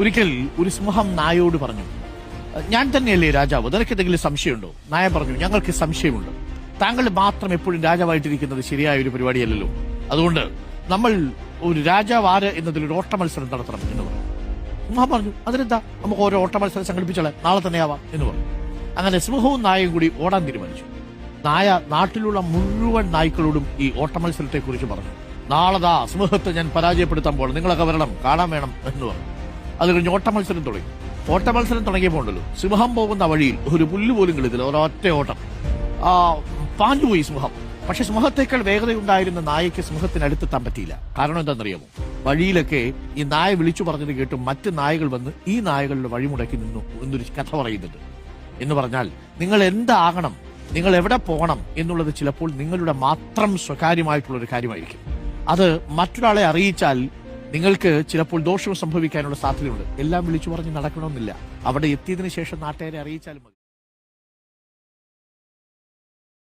ഒരിക്കൽ ഒരു സിംഹം നായയോട് പറഞ്ഞു, ഞാൻ തന്നെയല്ലേ രാജാവ്, നിനക്ക് എന്തെങ്കിലും സംശയമുണ്ടോ? നായ പറഞ്ഞു, ഞങ്ങൾക്ക് സംശയമുണ്ട്. താങ്കൾ മാത്രം എപ്പോഴും രാജാവായിട്ടിരിക്കുന്നത് ശരിയായ ഒരു പരിപാടിയല്ലല്ലോ. അതുകൊണ്ട് നമ്മൾ ഒരു രാജാവ് ആര് എന്നതിലൊരു ഓട്ട മത്സരം നടത്തണം എന്ന് പറഞ്ഞു. സിംഹം പറഞ്ഞു, അതിനെന്താ, നമുക്ക് ഓരോ ഓട്ട മത്സരം സംഘടിപ്പിച്ചാലേ, നാളെ തന്നെ ആവാം എന്ന് പറഞ്ഞു. അങ്ങനെ സിംഹവും നായയും കൂടി ഓടാൻ തീരുമാനിച്ചു. നായ നാട്ടിലുള്ള മുഴുവൻ നായ്ക്കളോടും ഈ ഓട്ട മത്സരത്തെ കുറിച്ച് പറഞ്ഞു. നാളെതാ സിംഹത്തെ ഞാൻ പരാജയപ്പെടുത്താൻ പോകണം, നിങ്ങളൊക്കെ വരണം, കാണാൻ വേണം എന്ന് പറഞ്ഞു. അത് കഴിഞ്ഞ് ഓട്ട മത്സരം തുടങ്ങി. ഓട്ട മത്സരം തുടങ്ങിയപ്പോൾ ഉണ്ടല്ലോ, സിംഹം പോകുന്ന വഴിയിൽ ഒരു പുല്ല് പോലും കിളിത്തില്ല, ഒരൊറ്റ ഓട്ടം. പാഞ്ഞുപോയി സിംഹം. പക്ഷെ സിംഹത്തേക്കാൾ വേഗതയുണ്ടായിരുന്ന നായയ്ക്ക് സിംഹത്തിനടുത്തെത്താൻ പറ്റിയില്ല. കാരണം എന്താണെന്നറിയാമോ? വഴിയിലൊക്കെ ഈ നായ വിളിച്ചു പറഞ്ഞത് കേട്ട് മറ്റ് നായകൾ വന്ന് ഈ നായകളുടെ വഴിമുടക്കി നിന്നു എന്നൊരു കഥ പറയുന്നുണ്ട്. എന്ന് പറഞ്ഞാൽ നിങ്ങൾ എന്താകണം, നിങ്ങൾ എവിടെ പോകണം എന്നുള്ളത് ചിലപ്പോൾ നിങ്ങളുടെ മാത്രം സ്വകാര്യമായിട്ടുള്ള ഒരു കാര്യമായിരിക്കും. അത് മറ്റൊരാളെ അറിയിച്ചാൽ നിങ്ങൾക്ക് ചിലപ്പോൾ ദോഷം സംഭവിക്കാനുള്ള സാധ്യതയുണ്ട്. എല്ലാം വിളിച്ചു പറഞ്ഞ് നടക്കണമെന്നില്ല. അവിടെ എത്തിയതിനു ശേഷം നാട്ടുകാരെ അറിയിച്ചാലും മതി.